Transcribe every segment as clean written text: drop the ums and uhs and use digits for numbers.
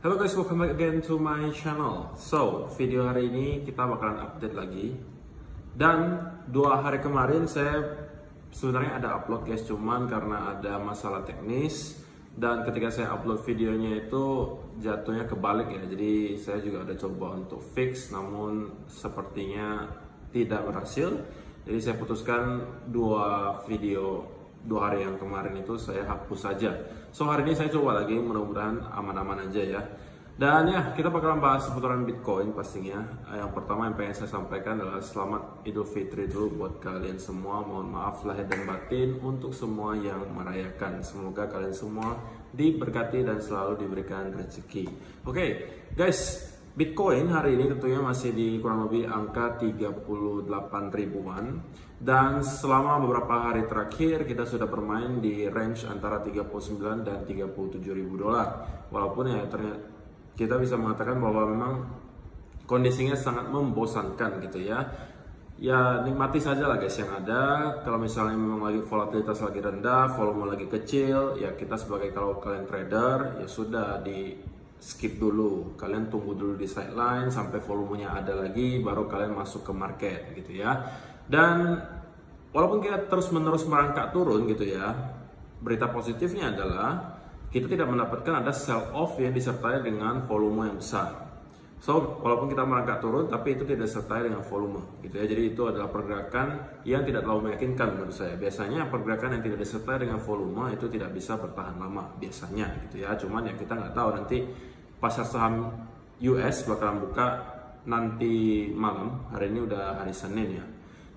Hello guys, welcome back again to my channel. So, video hari ini kita bakalan update lagi. Dan 2 hari kemarin saya sebenarnya ada upload guys, cuman karena ada masalah teknis. Dan ketika saya upload videonya itu jatuhnya kebalik ya. Jadi saya juga ada coba untuk fix, namun sepertinya tidak berhasil. Jadi saya putuskan 2 hari yang kemarin itu saya hapus saja. So hari ini saya coba lagi, mudah-mudahan aman-aman aja ya. Dan ya, kita bakalan bahas seputaran Bitcoin pastinya. Yang pertama yang pengen saya sampaikan adalah selamat Idul Fitri dulu buat kalian semua. Mohon maaf lahir dan batin untuk semua yang merayakan. Semoga kalian semua diberkati dan selalu diberikan rezeki. Oke, guys, Bitcoin hari ini tentunya masih di kurang lebih angka 38 ribuan. Dan selama beberapa hari terakhir kita sudah bermain di range antara 39 dan 37 ribu dolar. Walaupun ya ternyata kita bisa mengatakan bahwa memang kondisinya sangat membosankan gitu ya. Ya nikmati saja lah guys yang ada. Kalau misalnya memang lagi volatilitas lagi rendah, volume lagi kecil, ya kita sebagai kalau kalian trader ya sudah di skip dulu, kalian tunggu dulu di sideline sampai volumenya ada lagi, baru kalian masuk ke market gitu ya. Dan walaupun kita terus menerus merangkak turun gitu ya, berita positifnya adalah kita tidak mendapatkan ada sell off yang disertai dengan volume yang besar. So walaupun kita merangkak turun, tapi itu tidak disertai dengan volume gitu ya. Jadi itu adalah pergerakan yang tidak terlalu meyakinkan menurut saya. Biasanya pergerakan yang tidak disertai dengan volume itu tidak bisa bertahan lama biasanya gitu ya. Cuman ya kita nggak tahu nanti pasar saham US bakalan buka nanti malam. Hari ini udah hari Senin ya.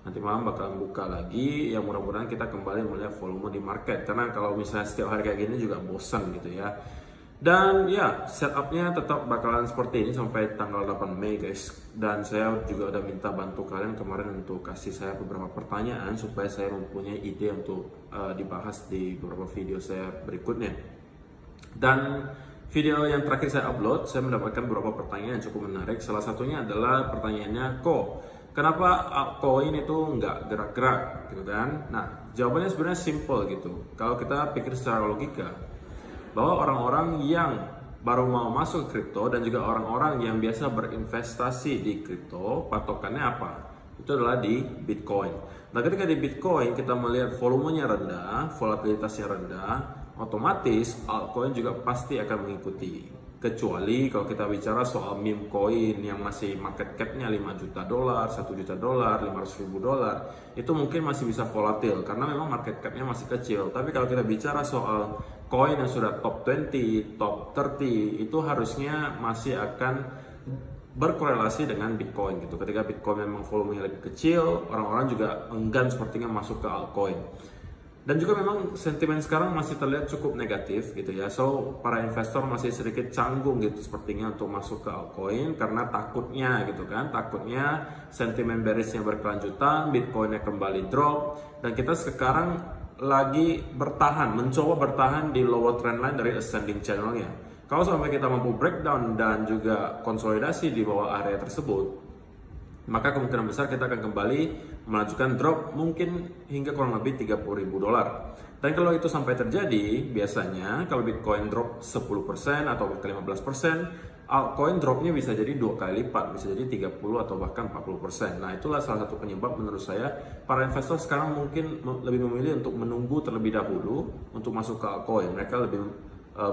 Nanti malam bakalan buka lagi. Yang mudah-mudahan kita kembali melihat volume di market. Karena kalau misalnya setiap hari kayak gini juga bosan gitu ya. Dan ya setupnya tetap bakalan seperti ini sampai tanggal 8 Mei guys. Dan saya juga udah minta bantu kalian kemarin untuk kasih saya beberapa pertanyaan supaya saya mempunyai ide untuk dibahas di beberapa video saya berikutnya. Dan video yang terakhir saya upload, saya mendapatkan beberapa pertanyaan yang cukup menarik. Salah satunya adalah pertanyaannya, kenapa altcoin itu nggak gerak-gerak gitu kan? Nah, jawabannya sebenarnya simple gitu. Kalau kita pikir secara logika, bahwa orang-orang yang baru mau masuk ke kripto dan juga orang-orang yang biasa berinvestasi di kripto, patokannya apa? Itu adalah di Bitcoin. Nah, ketika di Bitcoin kita melihat volumenya rendah, volatilitasnya rendah, otomatis altcoin juga pasti akan mengikuti. Kecuali kalau kita bicara soal meme coin yang masih market cap-nya 5 juta dolar, 1 juta dolar, 500 ribu dolar, itu mungkin masih bisa volatil karena memang market cap-nya masih kecil. Tapi kalau kita bicara soal coin yang sudah top 20, top 30, itu harusnya masih akan berkorelasi dengan Bitcoin gitu. Ketika Bitcoin memang volumenya lebih kecil, orang-orang juga enggan sepertinya masuk ke altcoin. Dan juga memang sentimen sekarang masih terlihat cukup negatif gitu ya. So para investor masih sedikit canggung gitu sepertinya untuk masuk ke altcoin karena takutnya gitu kan. Takutnya sentimen bearishnya berkelanjutan, Bitcoinnya kembali drop. Dan kita sekarang lagi bertahan, mencoba bertahan di lower trendline dari ascending channelnya. Kalau sampai kita mampu breakdown dan juga konsolidasi di bawah area tersebut, maka kemungkinan besar kita akan kembali melanjutkan drop mungkin hingga kurang lebih 30 ribu dolar. Dan kalau itu sampai terjadi, biasanya kalau Bitcoin drop 10% atau 15%, altcoin dropnya bisa jadi 2 kali lipat, bisa jadi 30 atau bahkan 40%. Nah itulah salah satu penyebab menurut saya para investor sekarang mungkin lebih memilih untuk menunggu terlebih dahulu untuk masuk ke altcoin. Mereka lebih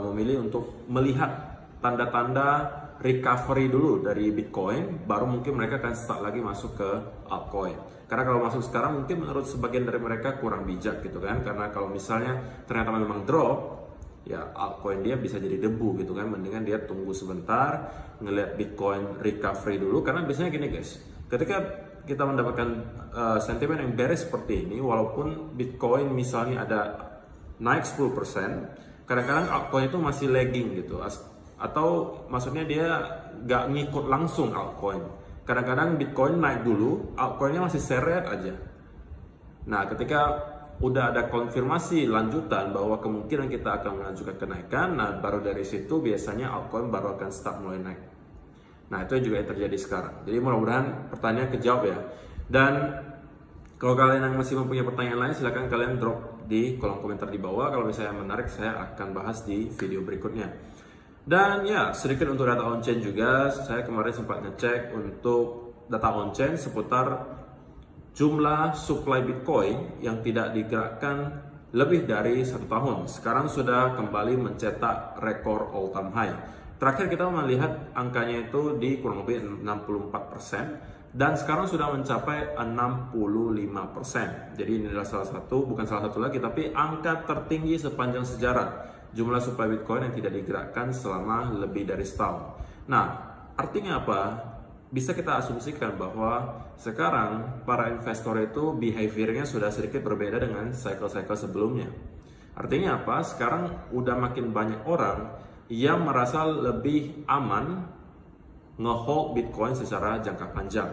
memilih untuk melihat tanda-tanda recovery dulu dari Bitcoin, baru mungkin mereka akan start lagi masuk ke altcoin. Karena kalau masuk sekarang mungkin menurut sebagian dari mereka kurang bijak gitu kan. Karena kalau misalnya ternyata memang drop, ya altcoin dia bisa jadi debu gitu kan. Mendingan dia tunggu sebentar, ngelihat Bitcoin recovery dulu. Karena biasanya gini guys, ketika kita mendapatkan sentimen yang bearish seperti ini, walaupun Bitcoin misalnya ada naik 10%, kadang-kadang altcoin itu masih lagging gitu. Atau maksudnya dia nggak ngikut langsung altcoin. Kadang-kadang Bitcoin naik dulu, altcoinnya masih seret aja. Nah, ketika udah ada konfirmasi lanjutan bahwa kemungkinan kita akan mengajukan kenaikan, nah baru dari situ biasanya altcoin baru akan start mulai naik. Nah, itu juga yang terjadi sekarang. Jadi mudah-mudahan pertanyaan kejawab ya. Dan kalau kalian yang masih mempunyai pertanyaan lain, silahkan kalian drop di kolom komentar di bawah. Kalau misalnya menarik, saya akan bahas di video berikutnya. Dan ya, sedikit untuk data on-chain juga, saya kemarin sempat ngecek untuk data on-chain seputar jumlah supply Bitcoin yang tidak digerakkan lebih dari 1 tahun. Sekarang sudah kembali mencetak rekor all time high. Terakhir kita melihat angkanya itu di kurang lebih 64%, dan sekarang sudah mencapai 65%. Jadi ini adalah bukan salah satu lagi, tapi angka tertinggi sepanjang sejarah jumlah supply Bitcoin yang tidak digerakkan selama lebih dari setahun. Nah, artinya apa? Bisa kita asumsikan bahwa sekarang para investor itu behaviornya sudah sedikit berbeda dengan cycle-cycle sebelumnya. Artinya apa? Sekarang udah makin banyak orang yang merasa lebih aman nge-hold Bitcoin secara jangka panjang.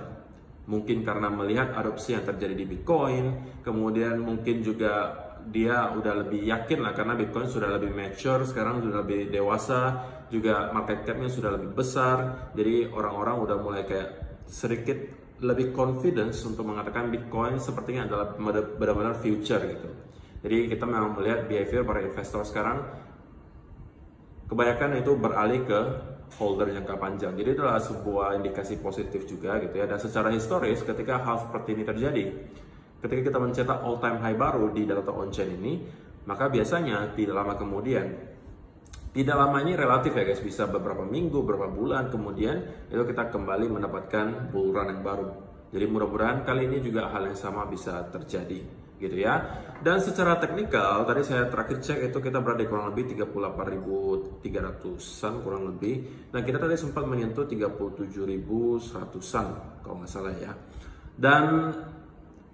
Mungkin karena melihat adopsi yang terjadi di Bitcoin, kemudian mungkin juga dia udah lebih yakin lah karena Bitcoin sudah lebih mature, sekarang sudah lebih dewasa, juga market cap-nya sudah lebih besar. Jadi orang-orang udah mulai kayak sedikit lebih confidence untuk mengatakan Bitcoin sepertinya adalah benar-benar future gitu. Jadi kita memang melihat behavior para investor sekarang kebanyakan itu beralih ke holder jangka panjang. Jadi itu adalah sebuah indikasi positif juga gitu ya. Dan secara historis ketika hal seperti ini terjadi, ketika kita mencetak all time high baru di data on-chain ini, maka biasanya tidak lama kemudian, tidak lama ini relatif ya guys, bisa beberapa minggu, beberapa bulan kemudian itu kita kembali mendapatkan bull run yang baru. Jadi mudah-mudahan kali ini juga hal yang sama bisa terjadi gitu ya. Dan secara teknikal tadi saya terakhir cek itu kita berada di kurang lebih 38.300-an kurang lebih, dan kita tadi sempat menyentuh 37.100-an kalau nggak salah ya. Dan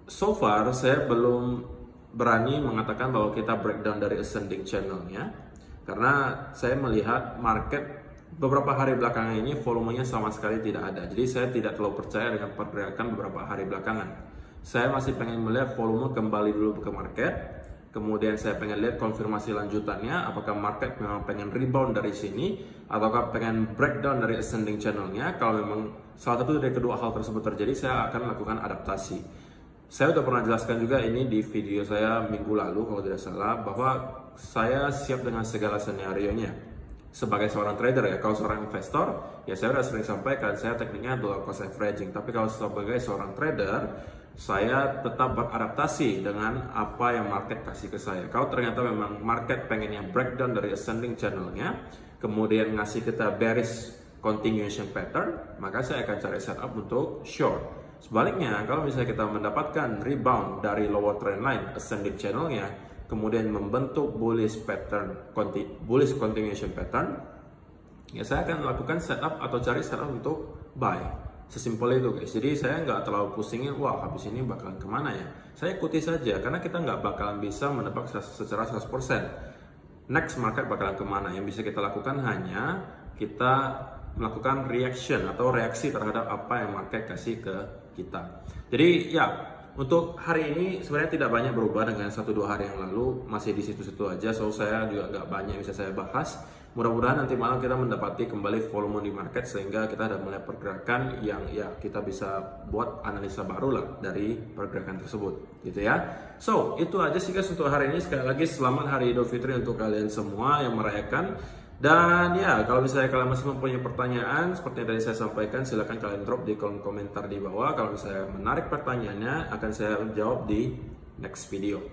so far saya belum berani mengatakan bahwa kita breakdown dari ascending channelnya, karena saya melihat market beberapa hari belakangan ini volumenya sama sekali tidak ada. Jadi saya tidak terlalu percaya dengan pergerakan beberapa hari belakangan. Saya masih pengen melihat volume kembali dulu ke market, kemudian saya pengen lihat konfirmasi lanjutannya, apakah market memang pengen rebound dari sini ataukah pengen breakdown dari ascending channelnya. Kalau memang salah satu dari kedua hal tersebut terjadi, saya akan lakukan adaptasi. Saya udah pernah jelaskan juga ini di video saya minggu lalu kalau tidak salah, bahwa saya siap dengan segala skenario-nya. Sebagai seorang trader ya, kalau seorang investor ya saya udah sering sampaikan saya tekniknya dollar cost averaging. Tapi kalau sebagai seorang trader, saya tetap beradaptasi dengan apa yang market kasih ke saya. Kalau ternyata memang market pengennya breakdown dari ascending channelnya, kemudian ngasih kita bearish continuation pattern, maka saya akan cari setup untuk short. Sebaliknya, kalau misalnya kita mendapatkan rebound dari lower trend line ascending channelnya, kemudian membentuk bullish continuation pattern, ya saya akan lakukan setup atau cari setup untuk buy. Sesimpel itu guys. Jadi saya nggak terlalu pusingin, wah habis ini bakalan kemana ya. Saya ikuti saja, karena kita nggak bakalan bisa menebak secara 100% next market bakalan kemana. Yang bisa kita lakukan hanya kita melakukan reaction atau reaksi terhadap apa yang market kasih ke kita. Jadi ya, untuk hari ini sebenarnya tidak banyak berubah dengan 1-2 hari yang lalu, masih di situ-situ aja. So saya juga nggak banyak bisa saya bahas. Mudah-mudahan nanti malam kita mendapati kembali volume di market sehingga kita ada melihat pergerakan yang ya kita bisa buat analisa baru lah dari pergerakan tersebut gitu ya. So itu aja sih guys untuk hari ini. Sekali lagi selamat Hari Idul Fitri untuk kalian semua yang merayakan. Dan ya, kalau misalnya kalian masih mempunyai pertanyaan seperti yang tadi saya sampaikan, silahkan kalian drop di kolom komentar di bawah. Kalau misalnya menarik pertanyaannya, akan saya jawab di next video.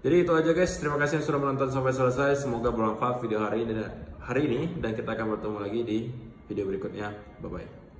Jadi itu aja guys, terima kasih yang sudah menonton sampai selesai. Semoga bermanfaat video hari ini, dan kita akan bertemu lagi di video berikutnya. Bye bye.